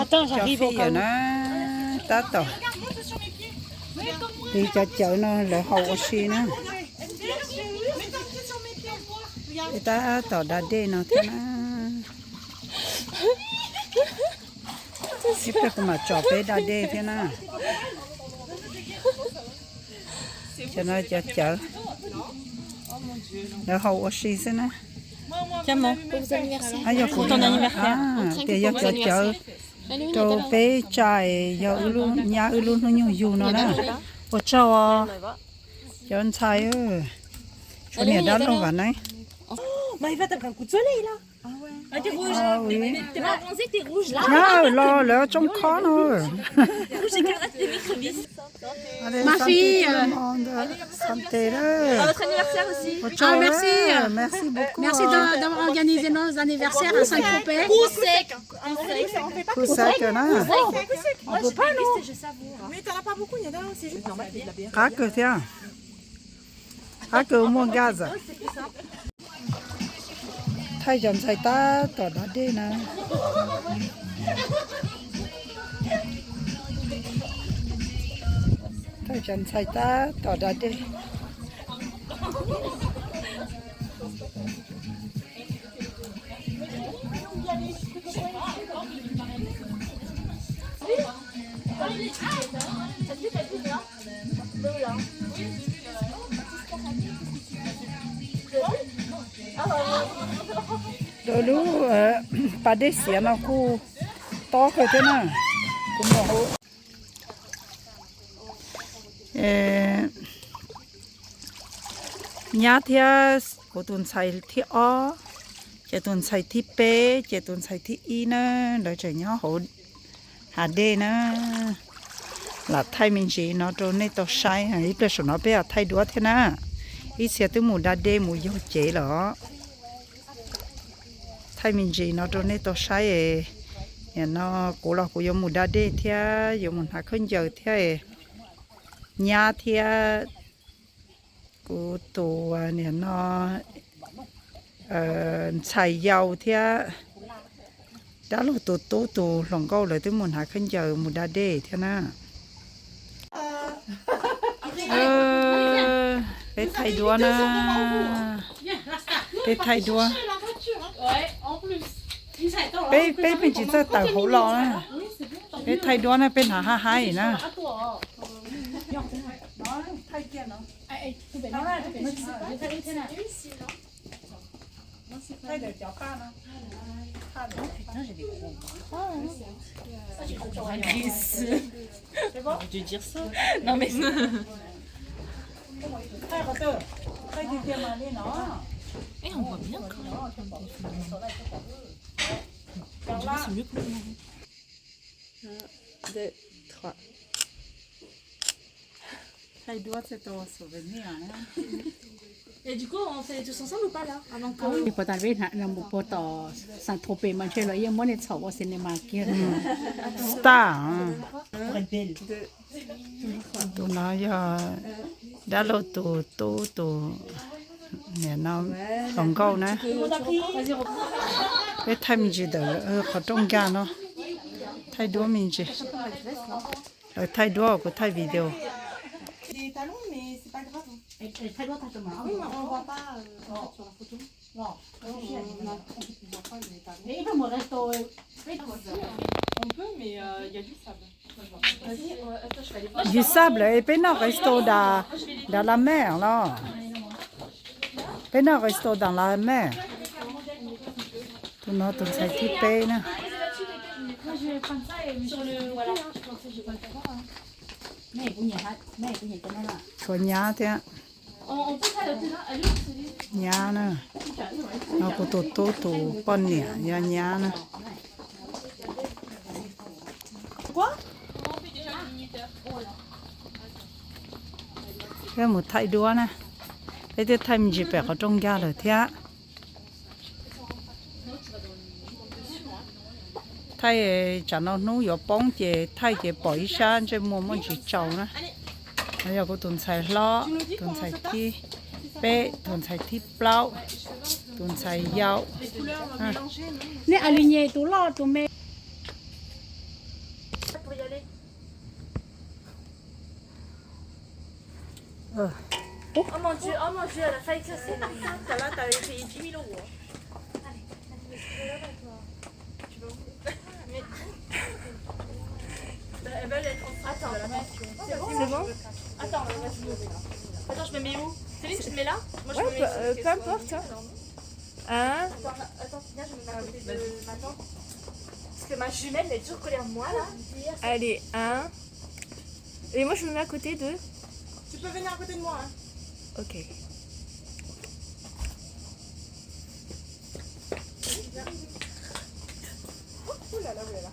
Attends, j'arrive au cas où. Tá tỏ. Đi cho chợ nó là hậu xí nữa. Ta tỏ đá đê nó thế nó. Tiếp tục mà chọc bé đá đê thế nó. Cho nó cho chợ. Là hậu xí thế nó. Tiens, mon. Pour ton anniversaire. Thì giờ cho chợ. Cho bé trai giờ luôn nhà luôn nó nhiều dù nó nè. Ủa cho anh trai ơi. Cho nên đó nó gần đấy. Bah, il va t'avoir un coup de soleil là. Ah ouais. Ah, t'es rouge. Ah oui. T'es pas bronzé, t'es rouge là. Non, là, trong khó rồi. Rouge écarlate, t'es microbis. Allez, Ma fille. Santé À là. votre anniversaire aussi. Ah, merci. Merci beaucoup. Merci d'avoir organisé nos anniversaires à Saint-Tropez. Coup sec. Coup sec, là. On peut pas, non. Je savoure. Mais t'en as pas beaucoup, il y en a un, c'est juste normal, de la bière. Khác cơ thế à? Khác cơ mua gaz à? Thay dần xài ta tỏ đá đê nè. Thay dần xài ta tỏ đá đê. Đôi lúc bà đế xỉa nó khu to cơ thế nào cũng một hộ nhà thia của tuần xài thi o chế tuần xài thi p chế tuần xài thi y nữa đợi chờ nhau hộ hà đê nữa là thay mình chỉ nó trốn này tao sai ít là số nó bé thay đũa thế nào ít xe tới mù đa đê mù dâu chế đó thay mình chỉ nó trốn này tao sai ấy nó cố là cố dùng mù đa đê thia dùng một hạt khơi giờ thia nhà thia cố tổ này nó xài dầu thia đã lúc tổ lòng câu lại tới một hạt khơi giờ mù đa đê thia na bé thay đua nè bé thay đua bé mình chỉ ra tàu hổ lò nè bé thay đua nè bên hà hai nè thay để cháu ca nè C'est bon? Tu veux dire ça? Non mais Eh, on voit bien quand même. C'est mieux que moi. 1, 2, 3 thay đua c'est ton souvenir Et du coup, on fait tous ensemble ou pas là? Avant que... Thì có tài biết hả là một bộ tỏ Saint-Tropez mà chơi là yên muốn đi sầu ở cinema kia. star tụi nó giờ đã lâu tụ nè nó lòng câu nè cái thay mình chỉ được ở trong nhà nó thay đua mình chỉ rồi thay đua của thay video Des talons, mais c'est pas grave. Thay đua thay tụi nó. Oui, mais on voit pas sur la photo. Non. On voit pas les talons. Et il me reste On peut, mais il y a du sable. du sable et puis non resto dans la mer là puis non resto dans la mer tụi nó tụi xài thiết pe nè mẹ cũng nhìn cho nó là. của nhà thế On peut s'adapter là. Allez, c'est nhà nè nó có tụ con nè nhà nè cái một thay đua nè cái thay mình chỉ phải có trong nhà rồi thế thay chả nó nấu có bông chỉ thay chỉ bỏ sang cho mua món chỉ trâu nè bây giờ có tuần xài lo tuần xài thi bé tuần xài thi plau tuần xài dầu Nè aligné tụ lo tụ mẹ Oh mon dieu, elle a failli casser. Là, t'avais payé 10 000 euros. Elle va être en train de la passion. C'est bon? Attends, attends, je me mets où? Céline, tu te mets là? Moi, je me mets peu importe. Hein? Attends, viens, je me mets à côté de ma tante. Parce que ma jumelle, elle est toujours collée à moi, là. Allez, 1. Et moi, je me mets à côté de... Tu peux venir à côté de moi. Hein. Ok. Ouh là là, ouh là là.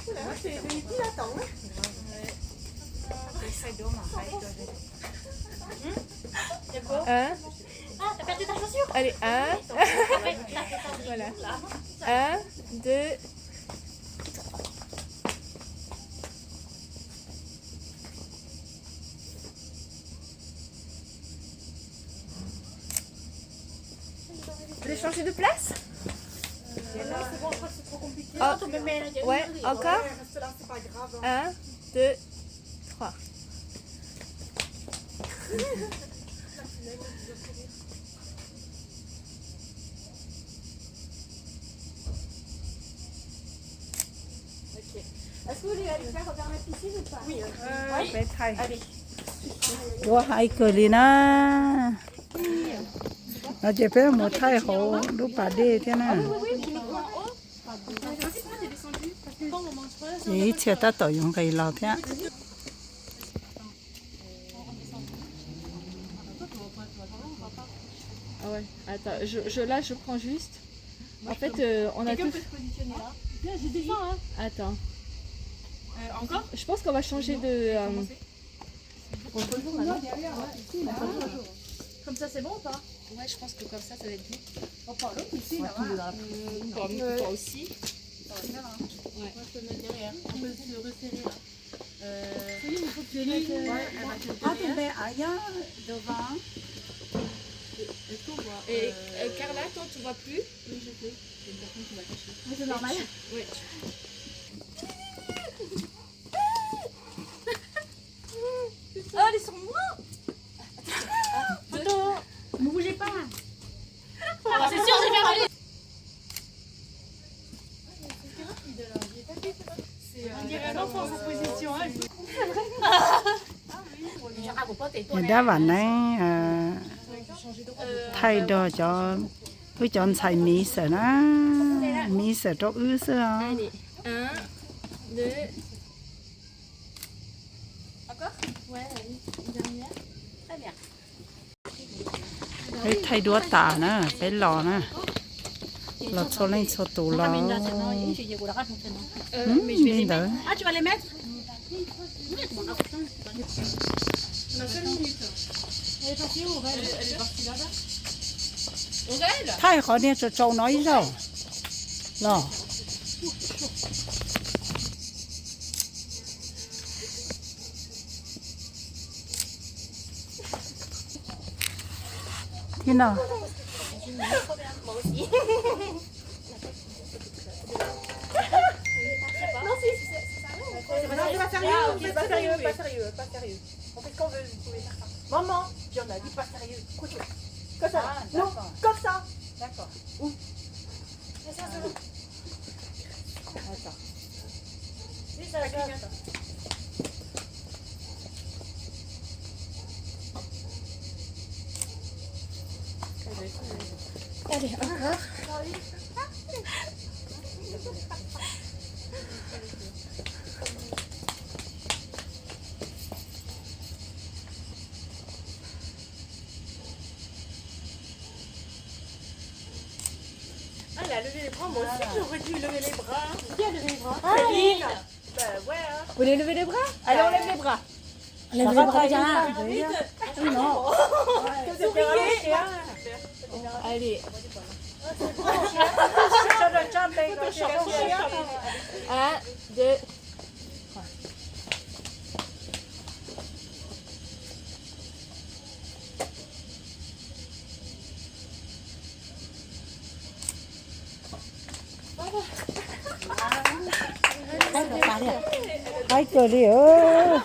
Ouh là là, c'est une dilatant. Hein. Ah, t'as perdu ta chaussure? Allez, 1. Voilà. 1, 2... Vous voulez changer de place? C'est bon, je crois que c'est trop compliqué. Oh, ouais, encore? Reste là, c'est pas grave. Hein. 1, 2, 3. Est-ce que vous voulez aller faire vers la piscine ou pas? Oui. ไปไทยว่าไฮเกิดเลยนะเราจะไปหมดไทยเขาดูป่าเด้ที่นั่นนี่เชื่อตาต่อยงกันเราเท่า Ah ouais, attends, là je prends juste. En fait, on a tout. Peut se positionner là. Viens, je descends, hein. Attends, Encore? je pense qu'on va changer de. Comme ça, c'est bon ou pas? Ouais, je pense que comme ça va être bien. Toi aussi. Moi, je peux me mettre derrière. On peut se resserrer là. Céline, il faut que tu mettes. Ouais, elle va te Ah, derrière. tu mets ailleurs devant. Est-ce qu'on voit? Et Carla, toi tu vois plus? Oui, je sais. C'est une personne qui va cacher. Mais c'est normal. Oui. Oh, ils sont morts! Attends! Ne bougez pas. Ah, c'est sûr, j'ai bien allé! On dirait un enfant en sa position. Hein. เห็นได้หวานไหนไทยดอจอผู้จอนใส่มีเสนะมีเสตกอื้อเสือ Allez, 1, 2. Ouais, une dernière. Très bien. เฮ้ยไทยดัวตานะเป็นหล่อนะหล่อโซเล่นโซตูหล่อ Ramène là, c'est bon. Je vais vous la raconter. Mais je vais les mettre. Ah, tu vas les mettre? On a 5 minutes. Elle est partie où, Aurèle? Elle est partie là-bas. Aurèle? ไทยเขาเนี่ยจะโจน้อยเจ้าหล่อที่น่ะ Non, c'est pas sérieux. Okay, pas sérieux, pas sérieux, pas sérieux. On fait ce qu'on veut, vous pouvez faire ça. Maman, puis on a dit pas sérieux. Écoute, comme ça. Non, comme ça. D'accord. Où? Attends. Oui, ça va bien. Allez, encore. Ah, elle a levé les bras. Moi aussi, j'aurais dû lever les bras. Qui a levé les bras? Céline. Bah ouais. Hein. Vous voulez lever les bras? Allez, on lève les bras. Lève les bras, viens. Oui, non. Souriez. Allez. 1, 2. hai cờ đi ơ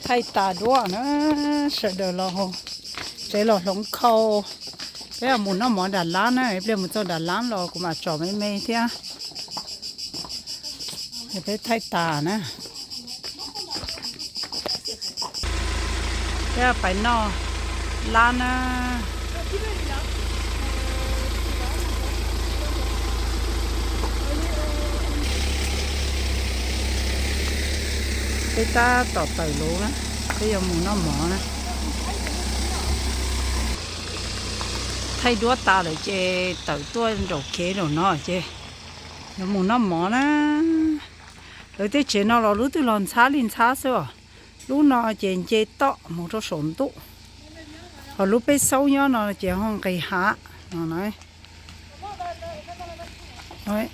thay tà đua nữa sợ đời lo hồ chế lo lông khâu bây giờ muốn nó món đàn lá này bây giờ muốn cho đàn lá lo cũng mà trò mấy mê thế thì phải thay tà nữa bây giờ phải no lá nữa cái ta tọt tẩy lúa á bây giờ muốn nó mỏ nè thay đũa ta để chê tẩy tua đồ kế đồ nó chê nó muốn nó mỏ nè rồi tới chê nó là lúc từ lon xá lên xá xưa lúc nó chê to một số sổn tụ hồi lúc bây sâu nhá nó chê không cây hạ nó nói đấy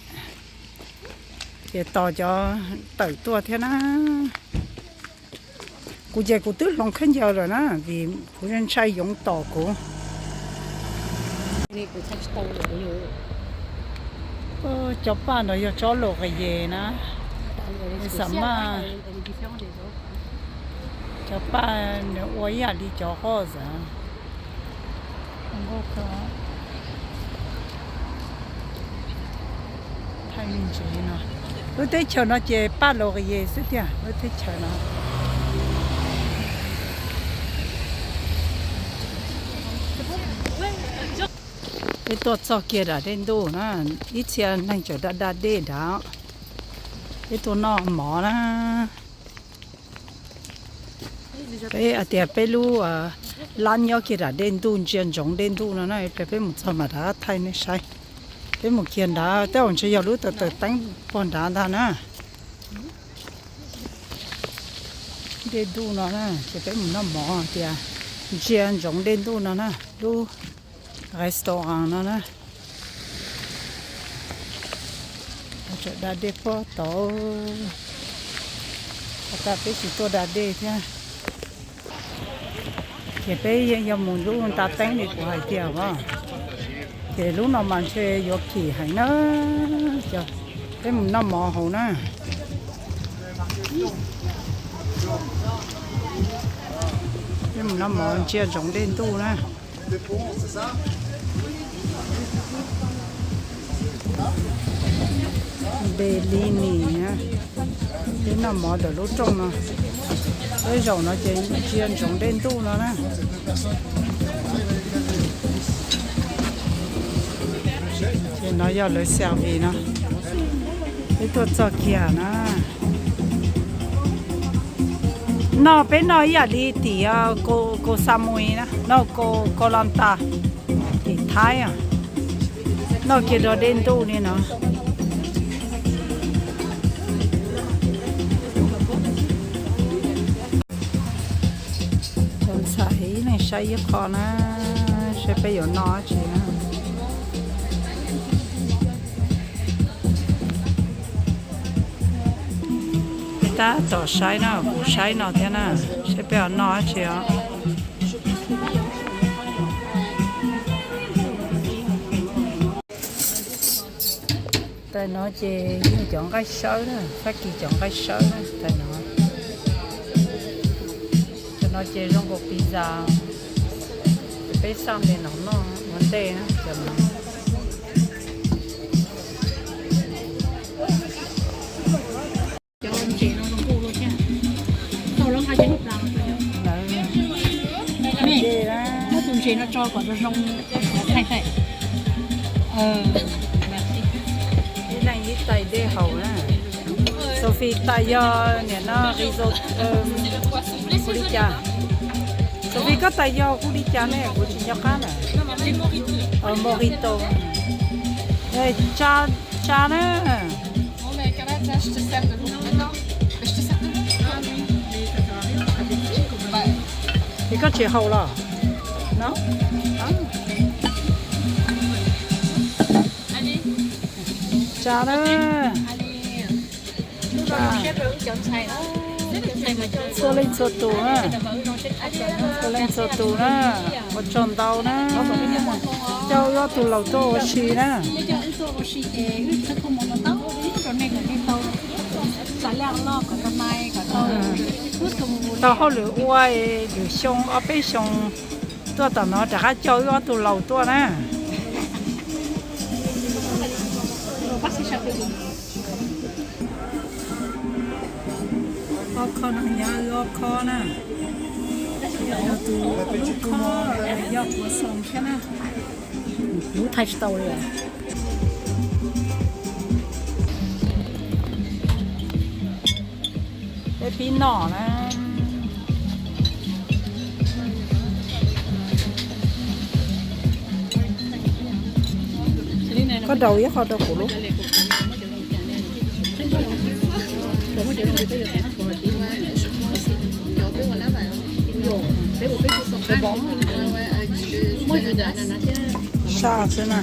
chê to cho tẩy tua thế na cô chơi cô tước lòng khăn giờ rồi đó vì cô dân xây giống tỏ cô cho ba nó cho lột cái gì nữa sắm mà cho ba nó ôi à đi cho họ rồi không có cả thay mình chỉ nó tôi thấy chờ nó chơi ba lột cái gì sức nha tôi thấy chờ nó cáiตัวซอกเกียร์เด่นดูนะอีเชียนั่งจอดดาเด็ดาไอ้ตัวน้องหมอนะไปอาเดียไปรู้ร้านยอเกียร์เด่นดูเจียนจงเด่นดูนะนะไปหมดสมัยดาไทยไม่ใช่ไปหมดเขียนดาแต่วันเชียรู้แต่ตั้งปอนดานะเด่นดูนะนะจะไปหมดน้ำหมอเดียเจียนจงเด่นดูนะดูrestaurant nó nè, chỗ đá đê po tổ, ta phải chỉ tô đá đê nha, thì bây giờ muốn lúc ta đánh thì cũng hay tiền quá, thì lúc nào mà chơi vô kỳ hay nó, chờ, cái mình nó mò hồ nè, cái mình nó mò chia giống đen tu nè. Bellini nhá, cái nào mỏ được lúc trong nó, cái dầu nó chiên trồng đen tu nó nè, thì nó giờ lấy xèo vì nó, cáiตัวจอkia nó bên nó giờ đi thì cô Samui nè, nó cô làm ta thì Thái à, nó kia đó đen tu nè nó. Này xây với con á sẽ bây giờ nó chị á người ta tổ xây nó cụ xây nó thế nào sẽ bây giờ nó chị á tại nó chị chọn cái sới đó phát kỳ chọn cái sới đó tại nó nó chơi trong cuộc pizza, bây giờ thì nó vấn đề nữa, chấm. Cho anh chị nó không luôn nha. Sau đó hai cái hộp nào mẹ, nó tụi chị nó cho quả nó rong thay thay. Cái này như tay đê hậu nè, Sophie tay nè nó risotto. Kulicha. Sophie có tay do kulicha này, kulicha cá này. Morito. Đây cha này. Thì có chị hậu là, nó. Cha này. Số lên số tù á, số lên số tù á, một tròn tàu á, cho nó tụ lầu tô xì nè bây giờ anh tôi xì ướt cho không một tóc cho nên là cái tàu xả leo lo cả tầm mai cả tàu ướt không tao họ lửa uai lửa xong ở bên xong tôi tao nó đã cho nó tụ lầu tô nè bác sĩ sao vậy khó nó nhá khó nè nó tụ khó giờ của xong cái nè lũ thay tàu rồi cái pin nỏ nè có đầu với kho đầu của lúc sao thế nào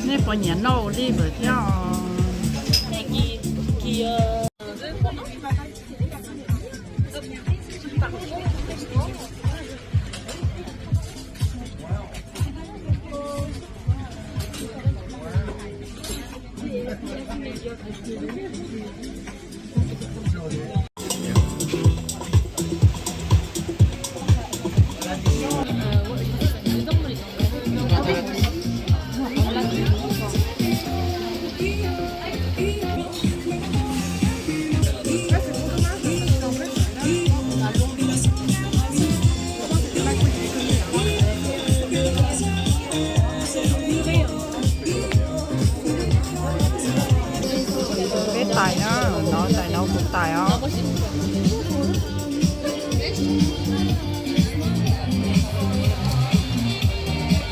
nè bỏ nhẹ nâu đi bởi theo tài nó tài nó cũng tài ó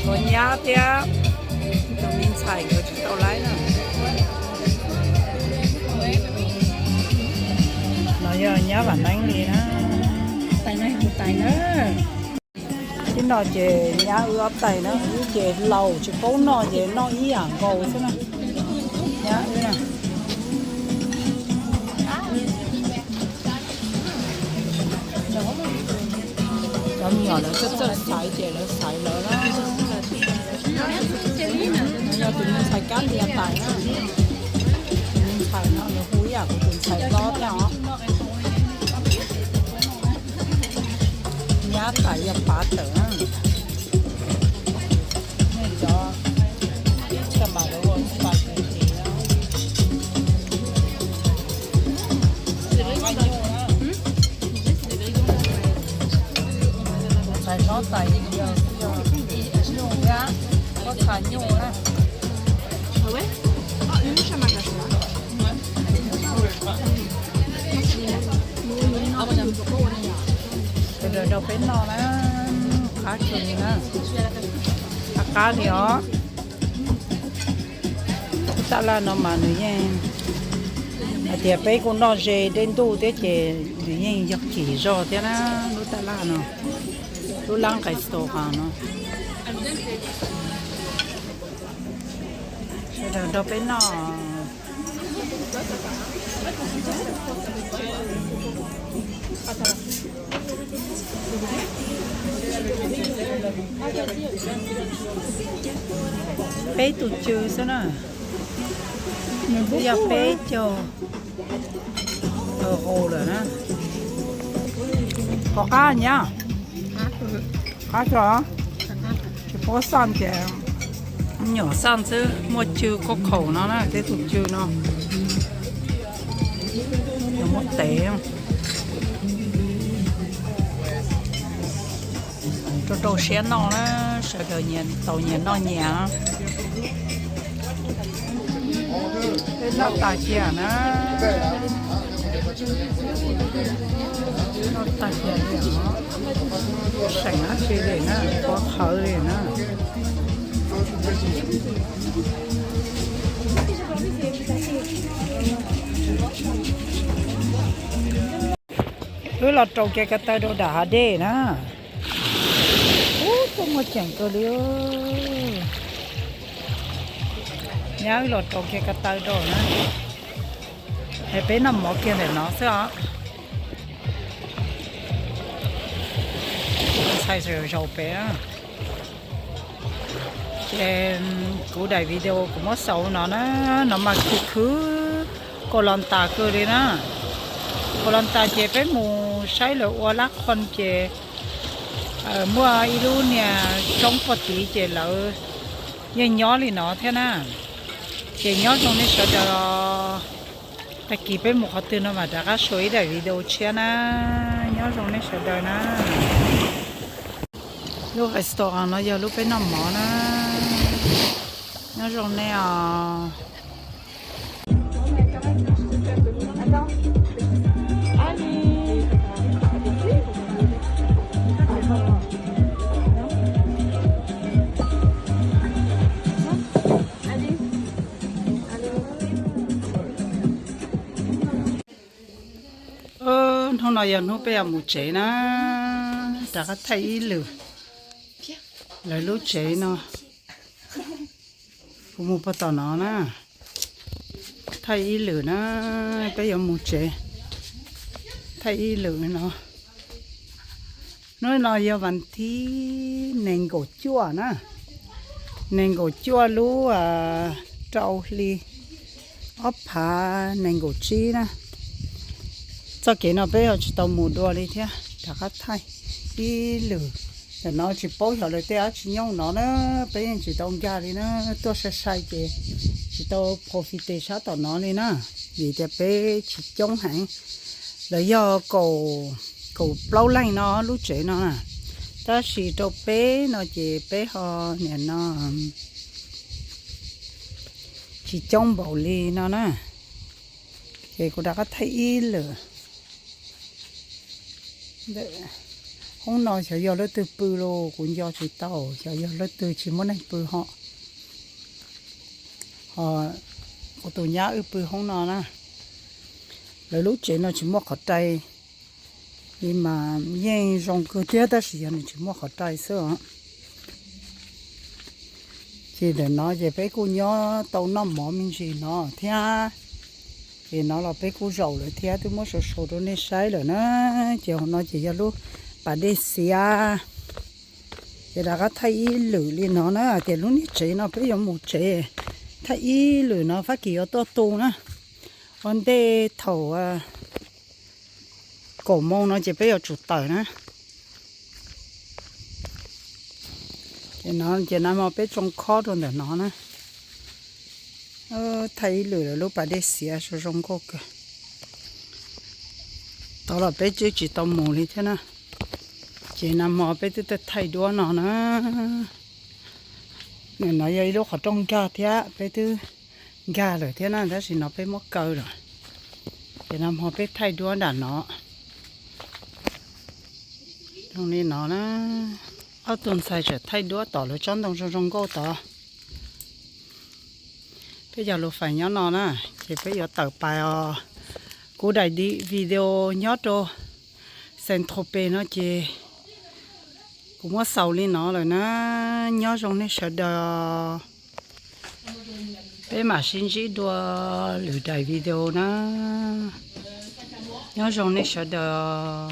còn nhá tía tụi mình xài rồi chúng tao lấy nè nó giờ nhá bản đánh đi á tài này một tài nữa cái nó chè nhá ướp tài nó chè lầu chỉ có nó chè nó ý à ngầu thế này nhá thế này Làm nhỏ nó rất rất xài chè nó xài lỡ đó. Nó tụi mình xài cá lia tài á. Tụi mình xài nó húi à, tụi mình xài lót đó. Nhá tài ya phá tử á. Nên cho bà đó rồi, bà tử gì đó. Xài lót tài giờ nhung ra, có xài nhung á. Rồi đâu bên nó nó khá chừng nè, cá thì ó, ta là nó mà người dân, thì bây con nó về đến đâu thế thì người dân giật chỉ rồi thế nó ta là nó, nó lăng cái số hàng nó, rồi đâu bên nó bé tụt chưa sao nè bây giờ bé cho ở hồ rồi nè có cá nhá cá cho cái phố san thì nhỏ san chứ một chưa có khẩu nó nè cái tụt chưa nó một tệ không cho đồ xe nó sợ đời nhìn tàu nhìn nó nhẹ cái nó tài chè nó tài chè nó sành nó chơi để nó có khởi để nó cứ là trâu cái tay đồ đá đê nè không có chẳng cơ liêu nhớ lọt trâu cái tay đồ nè hay bé nằm mỏ kia để nó sẽ xài rồi rau bé trên cú đại video của mất xấu nó mà cứ cô lần ta cứ đi na cô lần ta chế bé mù sai lỡ qua lắc con chế mua ilu nè trong vật tí chế lỡ như nhỏ thì nó thế na chế nhỏ trong này sợ cho ta kịp bé một hạt tư nó mà đã có suy đại video chia na nhỏ trong này sợ đời na lúc restaurant nó giờ lúc bé nằm mỏ na nó trong này hôm nay giờ nó bây một chế na đã có thấy lửa lại lúc chế nó cũng một bắt tao nó na thấy lửa na bây giờ một chế thấy lửa nó giờ vẫn thì nền gỗ chua na nền gỗ chua lú trâu li ốp hà nền gỗ chi na cho cái nó bây giờ chỉ tao mua đồ đi thế đã có thay đi lửa để nó chỉ bố hiểu được thế chỉ nhông nó bây giờ chỉ tao ra đi nó tôi sẽ sai chỉ tao profit sát tao nó đi na vì thế bây chỉ chống hạn để do cầu lâu lạnh nó lúc chế nó à ta chỉ tao bé nó chỉ bé ho nè nó chỉ chống bảo ly nó nè thì cô đã có thấy lửa hôm nay sẽ do lấy từ bự lô cũng do chỉ tàu sẽ do lấy từ chỉ muốn anh bự họ của tụi nhá ở bự hôm nào nè lấy lúc chế nó chỉ mua khẩu trai nhưng mà nghe rong cơ chế ta sử dụng chỉ mua khẩu trai sữa chỉ để nó về bé cô nhớ tàu nó mỏ mình gì nó thế thì nó là bé cô giàu rồi thế tôi muốn số đó nên sai rồi nó chỉ cho lúc bà đi xia thì đã có thấy lử lên nó thì lúc này chế nó bây giờ một chế thấy lử nó phát kỳ to to nữa còn đây thầu cổ mông nó chỉ bây giờ chụp tờ nữa thì nó mà bé trong kho rồi để nó nữa thấy lửa lúc bà đi xỉa số trong cô kìa đó là bé chỉ tao mù đi thế nào chỉ nằm mò bé tự thay đua nó nữa nên nói vậy lúc họ trong ga thế bé tự ga rồi thế nào đó thì nó bé mất cơ rồi chỉ nằm mò bé thay đua đàn nó trong này nó ở tuần sai sẽ thay đua tỏ rồi trong đồng trong cô tỏ bây giờ lúc phải nhớ nó nè thì bây giờ tập bài cú đại đi video nhớ cho xem Tropez nó chỉ cũng có sầu lên nó rồi nó nhớ trong này sẽ đờ bây mà xin chỉ đua lửa đại video nó nhớ trong này sẽ đờ